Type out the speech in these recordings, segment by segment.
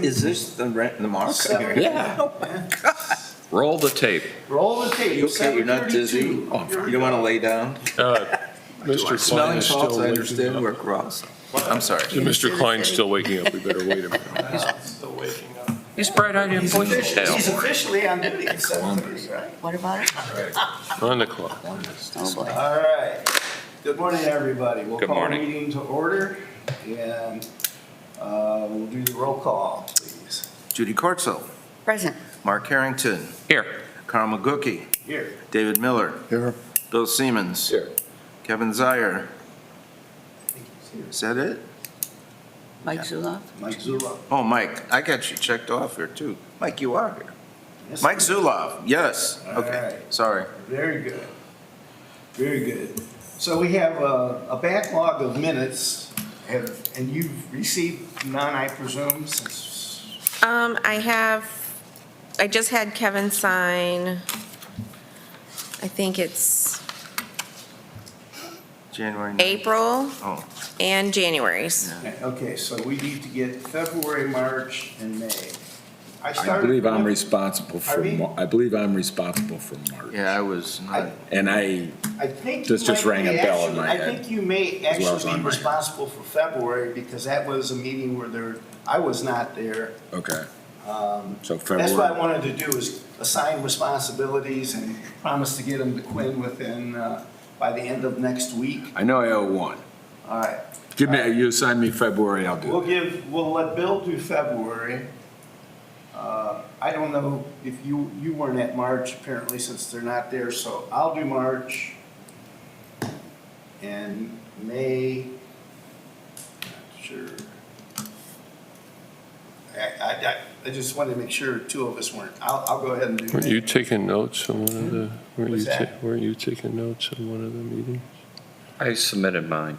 Is this the mark? Yeah. Roll the tape. Roll the tape. You okay? You're not dizzy? Oh, You don't want to lay down? Mr. Klein Smelling is still salts, I waking understand, up. work Ross. I'm sorry. Mr. Klein's still waking up. We better wait a minute. Still waking up. He's bright-eyed and He's bushy-tailed. officially on duty at 7:30, right? What about it? On the clock. Oh, boy. All right. Good morning, everybody. We'll Good call the morning. meeting to order, and we'll do the roll call, please. Judy Cortzel, Present. Mark Harrington, Here. Carl McGookie, Here. David Miller, Here. Bill Siemens, Here. Kevin Zier. I think he's here. Is that it? Mike Zuloff? Mike Zuloff. Oh, Mike, I got you checked off here too. Mike, you are here. Yes, Mike sir. Zulov, yes. All Okay, right. sorry. Very good. Very good. So we have a backlog of minutes, and you've received none, I presume, since, I just had Kevin sign, I think it's January 9th. April Oh, and January's. okay, so we need to get February, March, and May. I started- believe I'm responsible for, Pardon me? I believe I'm responsible for March. yeah, I was not, And I, I think. This you just might rang a be bell in actually- my I head, think you may as well as actually on be my head. responsible for February, because that was a meeting where I was not there. okay, Um, so That's what I February, wanted to do, is assign responsibilities and promise to get them to Quinn within, by the end of next week. I know I owe one. All right. Give me, you assign me February, I'll do it. We'll let Bill do February. I don't know if you weren't at March apparently, since they're not there, so I'll do March. And May, not sure. I just wanted to make sure two of us weren't. I'll go ahead and do Weren't May. you taking notes on one of the, What's that? weren't you taking notes on one of the meetings? I submitted mine.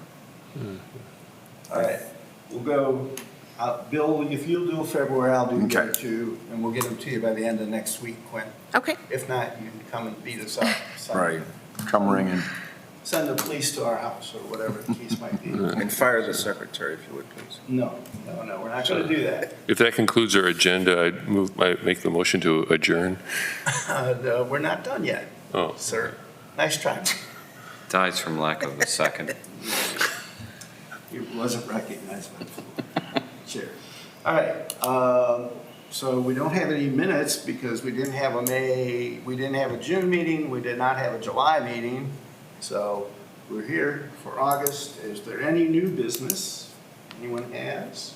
All right, we'll go, Bill, if you'll do February, I'll do Okay. May too, and we'll get them to you by the end of next week, Quinn. Okay. If not, you can come and beat us up. So Right, come ringing. Send the police to our house, or whatever the case might be. and fire the secretary if you would, please. No, we're not gonna do that. If that concludes our agenda, I'd make the motion to adjourn. No, we're not done yet, Oh, sir. Nice try. Dies from lack of a second. It wasn't recognized by the chair. All right, so we don't have any minutes because we didn't have a June meeting, we did not have a July meeting. So we're here for August. Is there any new business anyone has?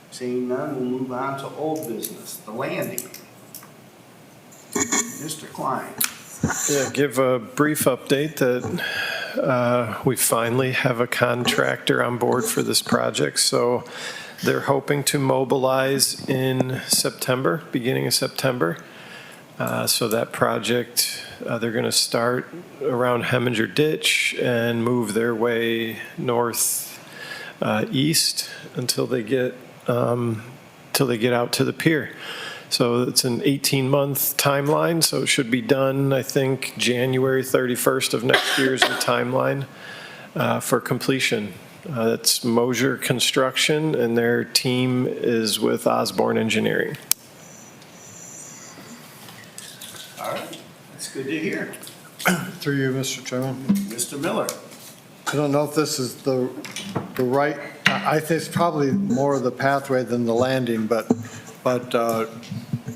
Seeing none, we'll move on to old business, the landing. Mr. Klein. Yeah, give a brief update that we finally have a contractor on board for this project. So they're hoping to mobilize in September, beginning of September. So that project, they're going to start around Heminger Ditch and move their way north east until they get out to the pier. So it's an 18-month timeline, so it should be done, I think, January 31st of next year is the timeline for completion. That's Mosier Construction, and their team is with Osborne Engineering. All right, that's good to hear. Through you, Mr. Chairman. Mr. Miller. I don't know if this is the right, I think it's probably more of the pathway than the landing, but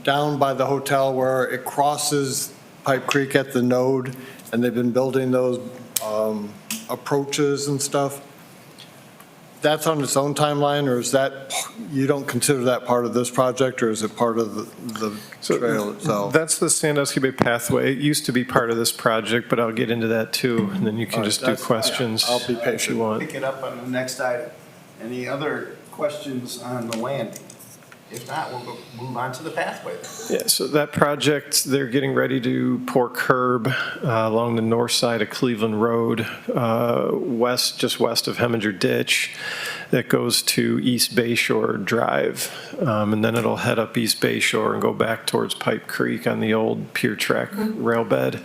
down by the hotel where it crosses Pipe Creek at the node, and they've been building those approaches and stuff. That's on its own timeline, or is that, you don't consider that part of this project, or is it part of the trail itself? That's the Sandusky Bay pathway. It used to be part of this project, but I'll get into that too, and then you can All right, just do that's- questions I'll be if you patient. want. Pick it up on the next item. Any other questions on the landing? If not, we'll go move on to the pathway then. Yeah, so that project, they're getting ready to pour curb along the north side of Cleveland Road, just west of Heminger Ditch, that goes to East Bayshore Drive. And then it'll head up East Bayshore and go back towards Pipe Creek on the old Pier Track rail bed.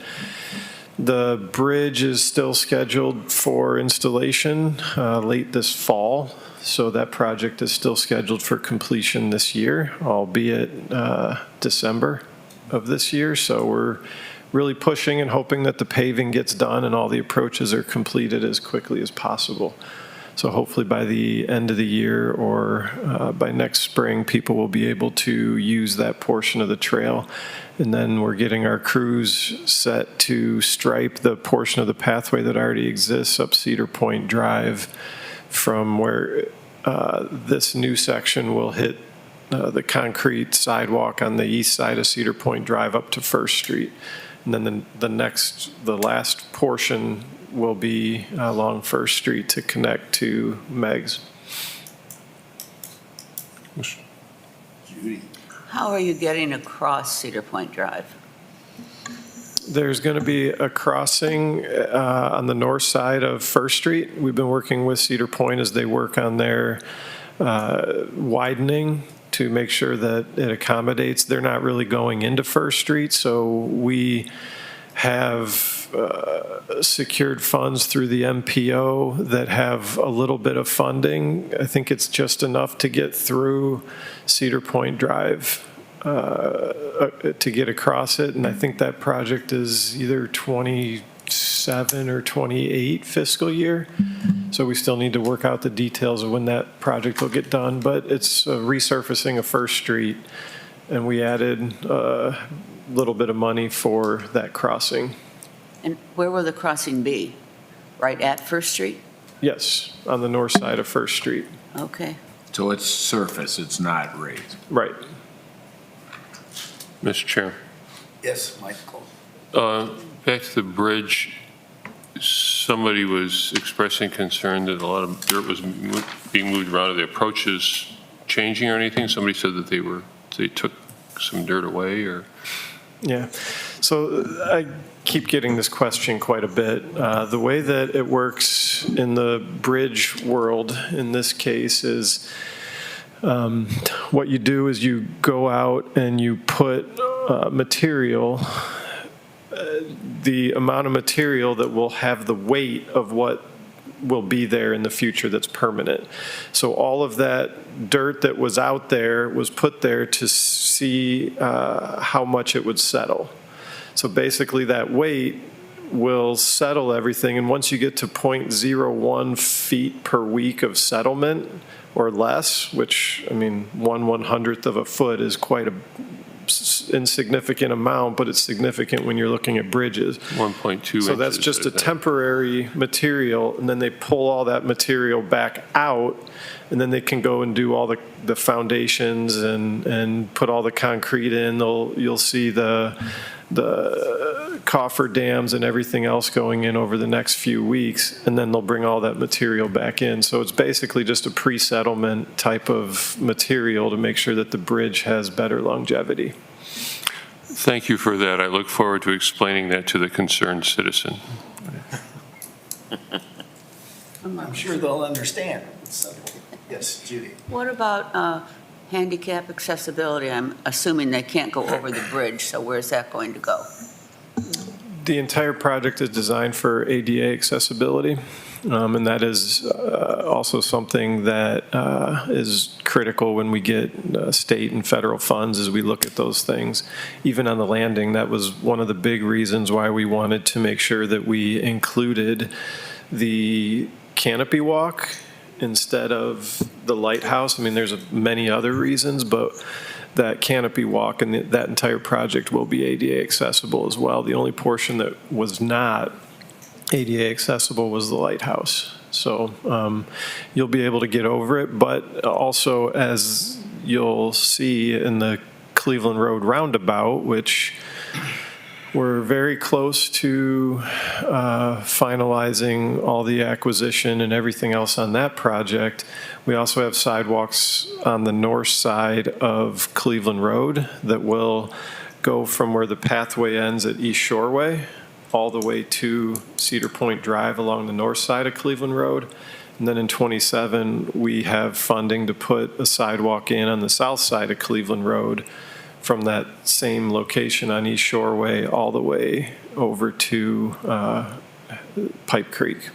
The bridge is still scheduled for installation late this fall. So that project is still scheduled for completion this year, albeit December of this year. So we're really pushing and hoping that the paving gets done and all the approaches are completed as quickly as possible. So hopefully by the end of the year or by next spring, people will be able to use that portion of the trail. And then we're getting our crews set to stripe the portion of the pathway that already exists up Cedar Point Drive from where this new section will hit the concrete sidewalk on the east side of Cedar Point Drive up to First Street. And then the last portion will be along First Street to connect to Meg's. Judy. How are you getting across Cedar Point Drive? There's going to be a crossing on the north side of First Street. We've been working with Cedar Point as they work on their widening to make sure that it accommodates. They're not really going into First Street, so we have secured funds through the MPO that have a little bit of funding. I think it's just enough to get through Cedar Point Drive to get across it, and I think that project is either 27 or 28 fiscal year. So we still need to work out the details of when that project will get done, but it's resurfacing of First Street, and we added a little bit of money for that crossing. And where will the crossing be? Right at First Street? Yes, on the north side of First Street. Okay. So it's surface, it's not raised. Right. Mr. Chair, Yes, Michael. back to the bridge, somebody was expressing concern that a lot of dirt was being moved around. Are the approaches changing or anything? Somebody said that they took some dirt away, or? Yeah, so I keep getting this question quite a bit. The way that it works in the bridge world in this case is what you do is you go out and you put material, the amount of material that will have the weight of what will be there in the future that's permanent. So all of that dirt that was out there was put there to see how much it would settle. So basically that weight will settle everything, and once you get to 0.01 feet per week of settlement or less, which, I mean, 1/100th of a foot is quite a insignificant amount, but it's significant when you're looking at bridges. 1.2 So that's inches, just I a think. temporary material, and then they pull all that material back out, and then they can go and do all the foundations and put all the concrete in. You'll see the coffer dams and everything else going in over the next few weeks, and then they'll bring all that material back in. So it's basically just a pre-settlement type of material to make sure that the bridge has better longevity. Thank you for that. I look forward to explaining that to the concerned citizen. I'm sure they'll understand. So, yes, Judy. What about handicap accessibility? I'm assuming they can't go over the bridge, so where's that going to go? The entire project is designed for ADA accessibility, and that is also something that is critical when we get state and federal funds as we look at those things. Even on the landing, that was one of the big reasons why we wanted to make sure that we included the canopy walk instead of the lighthouse. I mean, there's many other reasons, but that canopy walk and that entire project will be ADA accessible as well. The only portion that was not ADA accessible was the lighthouse. So you'll be able to get over it, but also, as you'll see in the Cleveland Road roundabout, which we're very close to finalizing all the acquisition and everything else on that project. We also have sidewalks on the north side of Cleveland Road that will go from where the pathway ends at East Shoreway all the way to Cedar Point Drive along the north side of Cleveland Road. And then in 27, we have funding to put a sidewalk in on the south side of Cleveland Road from that same location on East Shoreway all the way over to Pipe Creek.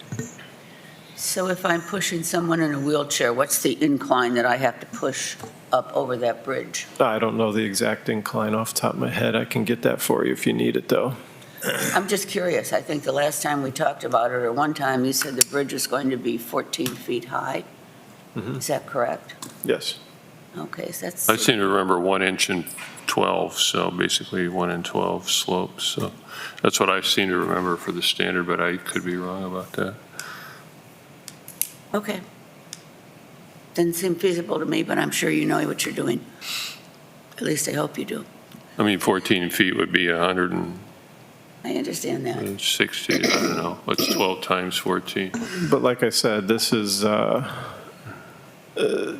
So if I'm pushing someone in a wheelchair, what's the incline that I have to push up over that bridge? I don't know the exact incline off the top of my head. I can get that for you if you need it, though. I'm just curious. I think the last time we talked about it, or one time, you said the bridge is going to be 14 feet high. Mhm. Is that correct? Yes. Okay, so that's. I seem to remember 1 inch and 12, so basically 1 in 12 slopes. So that's what I seem to remember for the standard, but I could be wrong about that. Okay. Doesn't seem feasible to me, but I'm sure you know what you're doing. At least I hope you do. I mean, 14 feet would be 160, I understand that. I don't know. What's 12 times 14? But like I said, this is,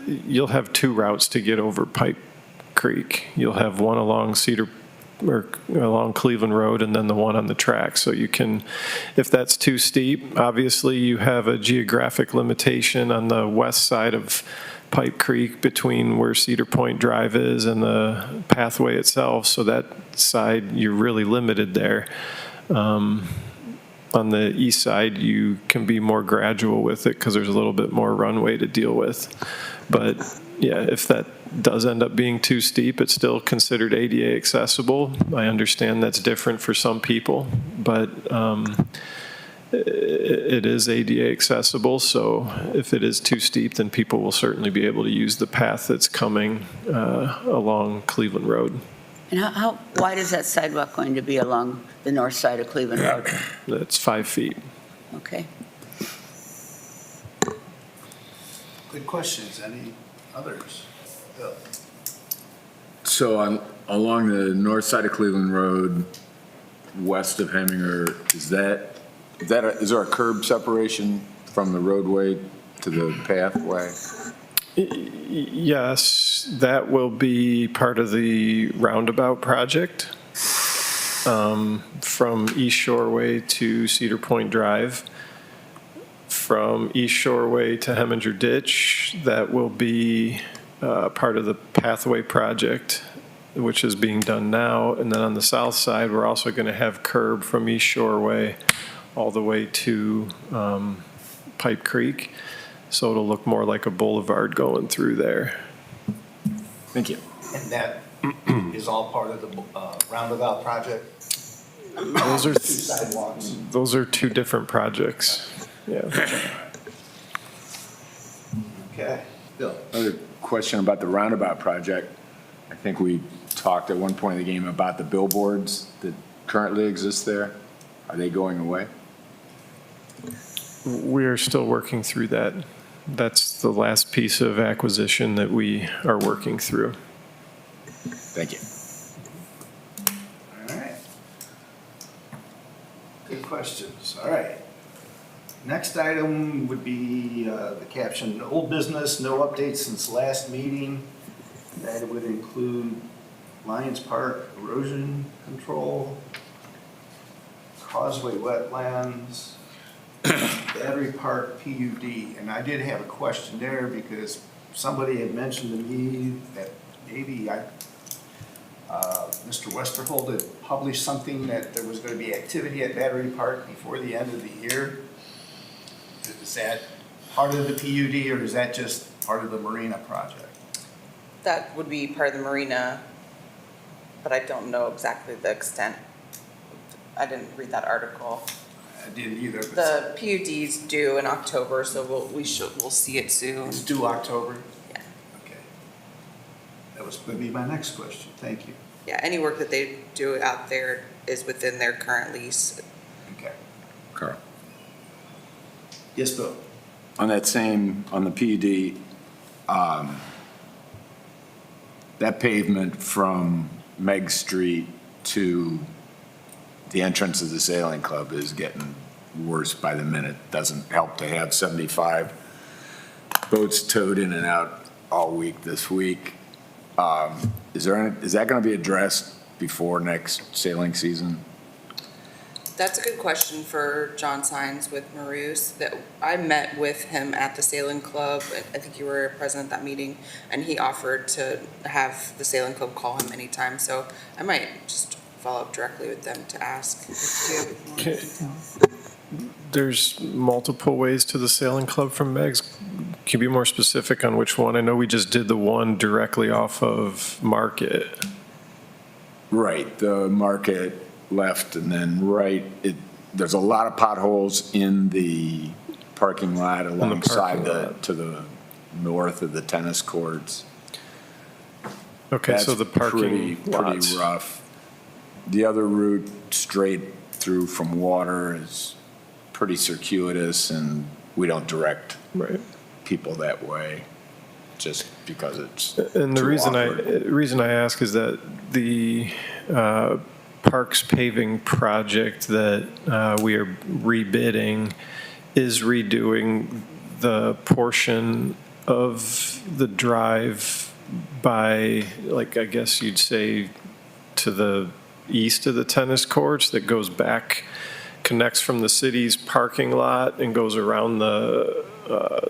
you'll have two routes to get over Pipe Creek. You'll have one along along Cleveland Road, and then the one on the track. So you can, if that's too steep, obviously you have a geographic limitation on the west side of Pipe Creek between where Cedar Point Drive is and the pathway itself. So that side, you're really limited there. On the east side, you can be more gradual with it because there's a little bit more runway to deal with. But yeah, if that does end up being too steep, it's still considered ADA accessible. I understand that's different for some people, but it is ADA accessible. So if it is too steep, then people will certainly be able to use the path that's coming along Cleveland Road. And how wide is that sidewalk going to be along the north side of Cleveland Road? That's 5 feet. Okay. Good questions. Any others? Bill? So along the north side of Cleveland Road, west of Heminger, is there a curb separation from the roadway to the pathway? Yes, that will be part of the roundabout project from East Shoreway to Cedar Point Drive. From East Shoreway to Heminger Ditch, that will be part of the pathway project, which is being done now. And then on the south side, we're also going to have curb from East Shoreway all the way to Pipe Creek. So it'll look more like a boulevard going through there. Thank you. And that is all part of the roundabout project? Those are Two sidewalks. Those are two different projects. Yeah. Okay. Bill? Another question about the roundabout project. I think we talked at one point in the game about the billboards that currently exist there. Are they going away? We are still working through that. That's the last piece of acquisition that we are working through. Thank you. All right. Good questions. All right. Next item would be the caption, old business, no updates since last meeting. That would include Lions Park erosion control, Causeway wetlands, Battery Park PUD. And I did have a question there because somebody had mentioned to me that maybe Mr. Westerhold had published something that there was going to be activity at Battery Park before the end of the year. Is that part of the PUD or is that just part of the marina project? That would be part of the marina, but I don't know exactly the extent. I didn't read that article. I didn't either. But The PUD's due in October, so we'll see it soon. it's due October? Yeah. Okay. That was going to be my next question. Thank you. Yeah, any work that they do out there is within their current lease. Okay. Carl. Yes, Bill? On the PUD, that pavement from Meg Street to the entrance of the sailing club is getting worse by the minute. Doesn't help to have 75 boats towed in and out all week this week. Is that going to be addressed before next sailing season? That's a good question for John Sines with Maroos. That I met with him at the sailing club. I think you were present at that meeting, and he offered to have the sailing club call him anytime. So I might just follow up directly with them to ask. Do you have more details? there's multiple ways to the sailing club from Meg's. Can you be more specific on which one? I know we just did the one directly off of Market. Right, the Market left and then right, there's a lot of potholes in the parking lot alongside to the north of the tennis courts. Okay, so the parking Pretty lots. rough. The other route straight through from water is pretty circuitous, and we don't direct Right. people that way just because it's And the too reason awkward. I ask is that the Parks paving project that we are rebidding is redoing the portion of the drive by, like, I guess you'd say, to the east of the tennis courts that goes back, connects from the city's parking lot and goes around the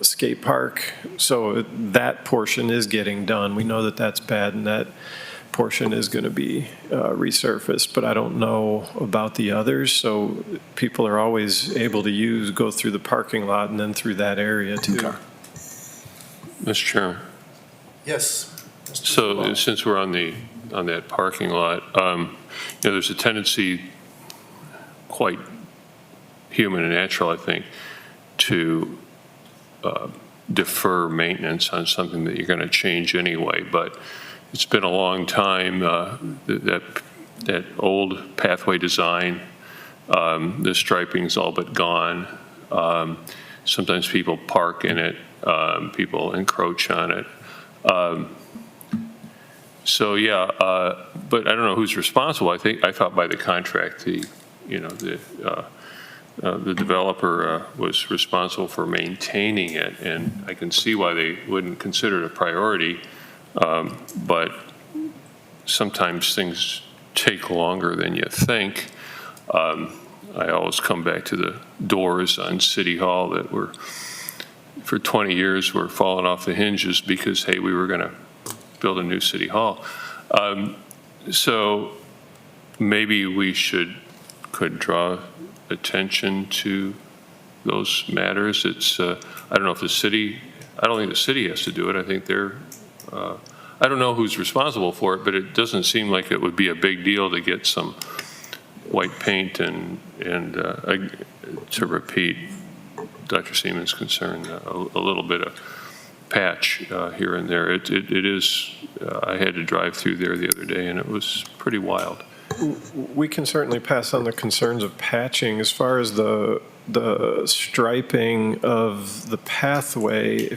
skate park. So that portion is getting done. We know that that's bad and that portion is going to be resurfaced, but I don't know about the others. So people are always able to go through the parking lot and then through that area too. Okay. Mr. Chairman, Yes. so since we're on that parking lot, there's a tendency, quite human and natural, I think, to defer maintenance on something that you're going to change anyway. But it's been a long time, that old pathway design, the striping's all but gone. Sometimes people park in it, people encroach on it. So, yeah, but I don't know who's responsible. I thought by the contract, the developer was responsible for maintaining it, and I can see why they wouldn't consider it a priority. But sometimes things take longer than you think. I always come back to the doors on City Hall that were, for 20 years, were falling off the hinges because, hey, we were going to build a new City Hall. So maybe we could draw attention to those matters. It's, I don't know if I don't think the city has to do it. I think I don't know who's responsible for it, but it doesn't seem like it would be a big deal to get some white paint and to repeat Dr. Seaman's concern, a little bit of patch here and there. It is, I had to drive through there the other day, and it was pretty wild. We can certainly pass on the concerns of patching. As far as the striping of the pathway,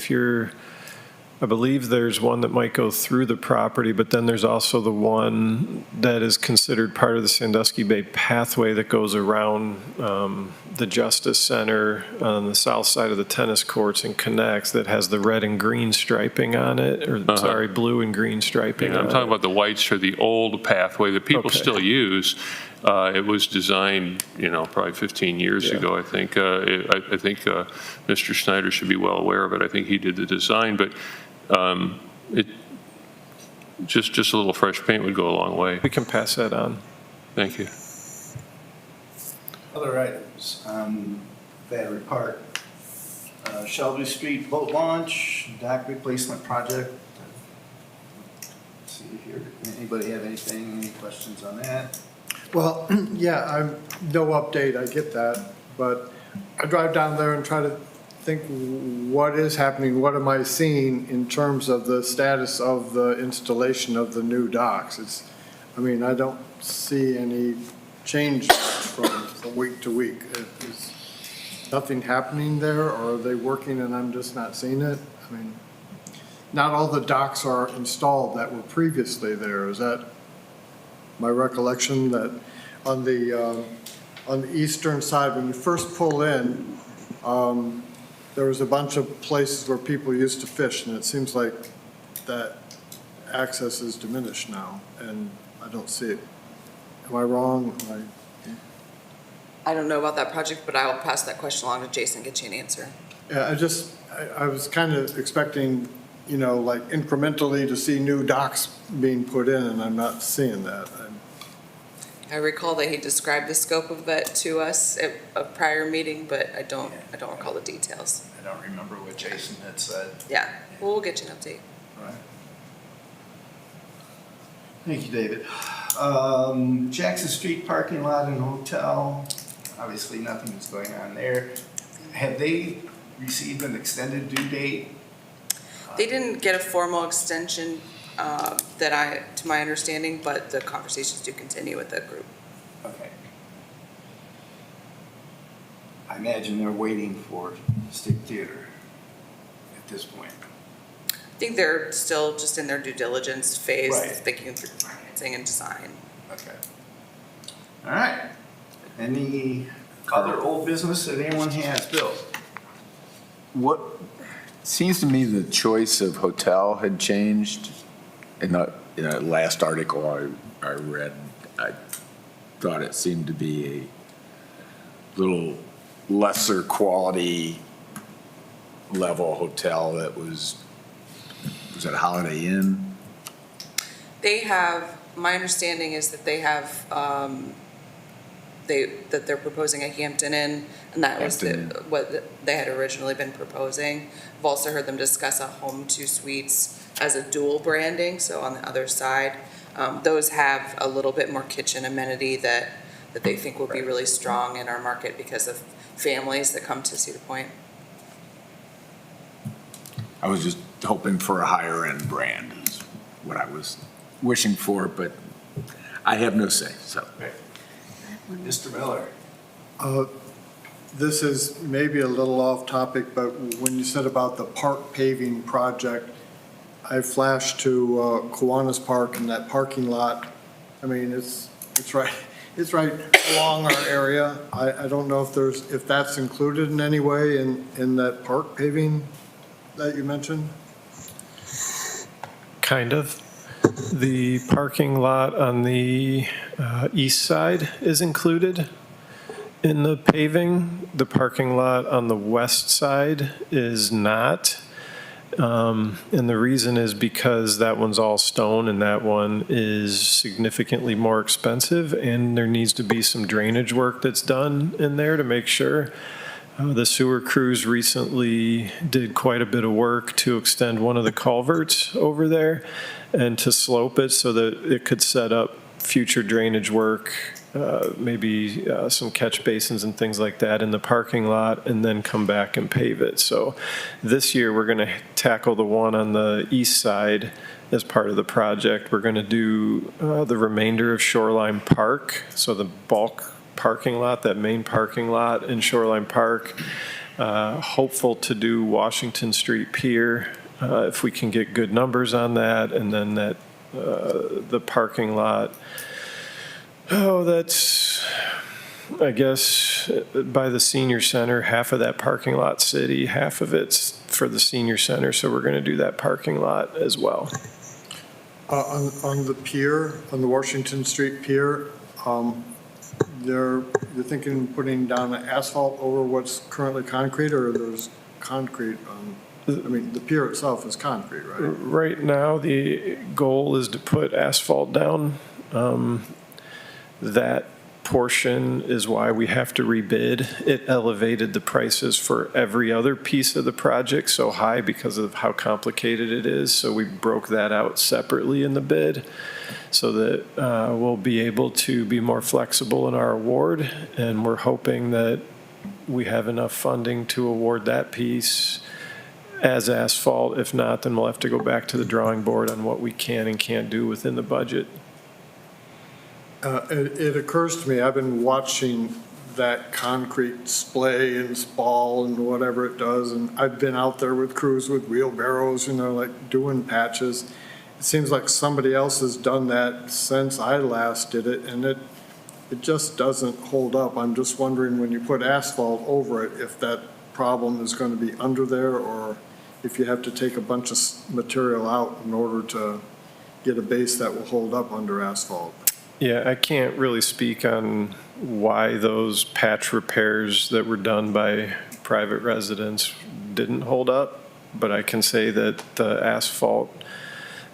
I believe there's one that might go through the property, but then there's also the one that is considered part of the Sandusky Bay pathway that goes around the Justice Center on the south side of the tennis courts and connects, that has the red and green striping on it, or sorry, blue and green striping. I'm talking about the whites for the old pathway that people still use. It was designed, probably 15 years ago, I think. I think Mr. Snyder should be well aware of it. I think he did the design, but just a little fresh paint would go a long way. We can pass that on. Thank you. Other items on Battery Park. Shelby Street boat launch, dock replacement project. Let's see here. Anybody have any questions on that? Well, yeah, no update, I get that, but I drive down there and try to think what is happening, what am I seeing in terms of the status of the installation of the new docks? I don't see any change from week to week. Is nothing happening there, or are they working and I'm just not seeing it? Not all the docks are installed that were previously there. Is that my recollection, that on the eastern side, when you first pull in, there was a bunch of places where people used to fish, and it seems like that access is diminished now, and I don't see it. Am I wrong? I don't know about that project, but I'll pass that question along to Jason, get you an answer. Yeah, I was kind of expecting, like incrementally to see new docks being put in, and I'm not seeing that. I recall that he described the scope of that to us at a prior meeting, but I don't recall the details. I don't remember what Jason had said. Yeah, well, we'll get you an update. Right. Thank you, David. Jackson Street parking lot and hotel, obviously nothing is going on there. Have they received an extended due date? They didn't get a formal extension to my understanding, but the conversations do continue with the group. Okay. I imagine they're waiting for Stick Theater at this point. I think they're still just in their due diligence phase, Right. thinking through financing and design. Okay. All right. Any other old business that anyone has? Bill? What, seems to me the choice of hotel had changed. In the last article I read, I thought it seemed to be a little lesser quality level hotel that was it Holiday Inn? They have, my understanding is that they have, that they're proposing a Hampton Inn, and that was what they had originally been proposing. I've also heard them discuss a Home 2 Suites as a dual branding, so on the other side. Those have a little bit more kitchen amenity that they think will be really strong in our market because of families that come to Cedar Point. I was just hoping for a higher end brand is what I was wishing for, but I have no say, so. Mr. Miller? This is maybe a little off topic, but when you said about the park paving project, I flashed to Kiwanis Park and that parking lot. I mean, it's right along our area. I don't know if that's included in any way in that park paving that you mentioned? Kind of. The parking lot on the east side is included in the paving. The parking lot on the west side is not. And the reason is because that one's all stone and that one is significantly more expensive, and there needs to be some drainage work that's done in there to make sure. The sewer crews recently did quite a bit of work to extend one of the culverts over there and to slope it so that it could set up future drainage work, maybe some catch basins and things like that in the parking lot, and then come back and pave it. So this year, we're going to tackle the one on the east side as part of the project. We're going to do the remainder of Shoreline Park, so the bulk parking lot, that main parking lot in Shoreline Park. Hopeful to do Washington Street Pier if we can get good numbers on that, and then that the parking lot. Oh, that's, I guess, by the senior center, half of that parking lot city, half of it's for the senior center, so we're going to do that parking lot as well. On the pier, on the Washington Street Pier, you're thinking of putting down asphalt over what's currently concrete, or there's concrete on, I mean, the pier itself is concrete, right? Right now, the goal is to put asphalt down. That portion is why we have to rebid. It elevated the prices for every other piece of the project so high because of how complicated it is. So we broke that out separately in the bid so that we'll be able to be more flexible in our award. And we're hoping that we have enough funding to award that piece as asphalt. If not, then we'll have to go back to the drawing board on what we can and can't do within the budget. It occurs to me, I've been watching that concrete splay and spall and whatever it does, and I've been out there with crews with wheelbarrows, like doing patches. It seems like somebody else has done that since I last did it, and it just doesn't hold up. I'm just wondering, when you put asphalt over it, if that problem is going to be under there, or if you have to take a bunch of material out in order to get a base that will hold up under asphalt. Yeah, I can't really speak on why those patch repairs that were done by private residents didn't hold up, but I can say that the asphalt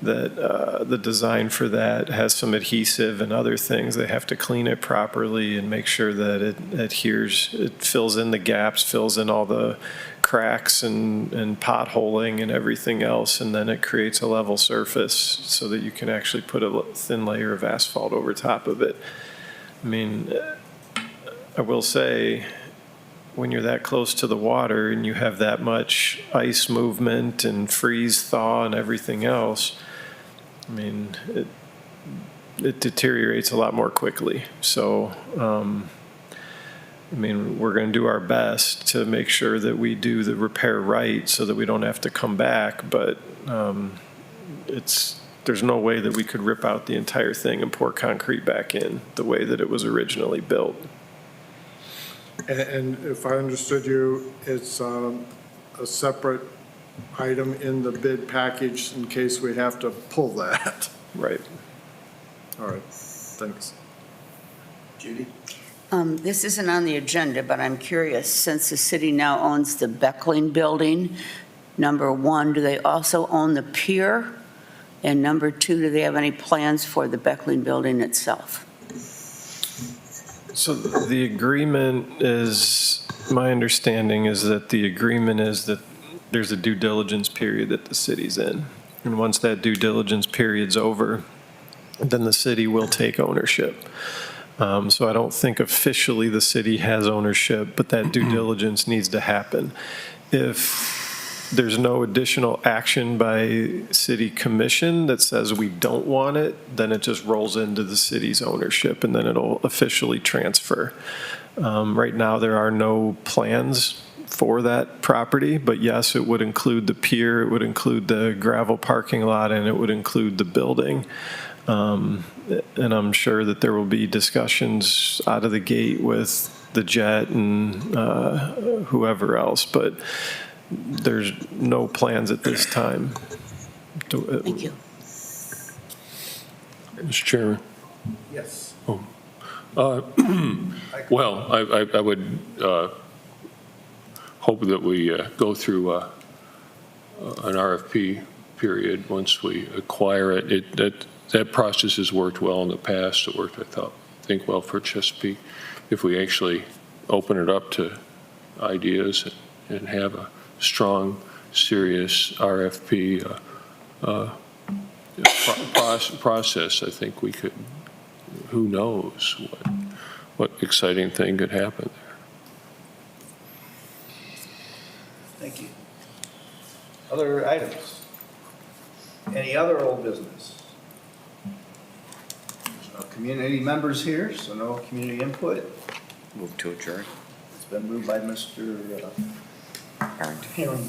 that the design for that has some adhesive and other things. They have to clean it properly and make sure that it adheres, it fills in the gaps, fills in all the cracks and potholing and everything else, and then it creates a level surface so that you can actually put a thin layer of asphalt over top of it. I mean, I will say, when you're that close to the water and you have that much ice movement and freeze thaw and everything else, I mean, it deteriorates a lot more quickly. So, I mean, we're going to do our best to make sure that we do the repair right so that we don't have to come back, but there's no way that we could rip out the entire thing and pour concrete back in the way that it was originally built. And if I understood you, it's a separate item in the bid package in case we have to pull that. Right. All right, thanks. Judy? This isn't on the agenda, but I'm curious, since the city now owns the Beckling building, number one, do they also own the pier? And number two, do they have any plans for the Beckling building itself? So the agreement is, my understanding is that the agreement is that there's a due diligence period that the city's in. And once that due diligence period's over, then the city will take ownership. So I don't think officially the city has ownership, but that due diligence needs to happen. If there's no additional action by city commission that says we don't want it, then it just rolls into the city's ownership and then it'll officially transfer. Right now, there are no plans for that property, but yes, it would include the pier, it would include the gravel parking lot, and it would include the building. And I'm sure that there will be discussions out of the gate with the Jet and whoever else, but there's no plans at this time. Thank you. Mr. Chairman. Yes. Well, I would hope that we go through an RFP period once we acquire it. That process has worked well in the past. It worked, I think, well for Chesapeake. If we actually open it up to ideas and have a strong, serious RFP process, I think we could, who knows what exciting thing could happen there. Thank you. Other items? Any other old business? There's no community members here, so no community input. Move to adjourn. It's been moved by Mr. Harrington.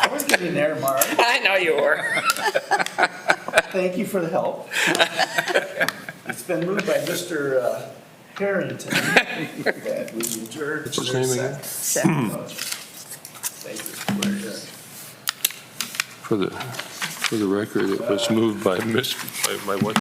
I was getting there, Mark. I know you were. Thank you for the help. It's been moved by Mr. Harrington that we adjourn. What's his name again? Second. Thank you. We're adjourned. For the record, it was moved by my wife.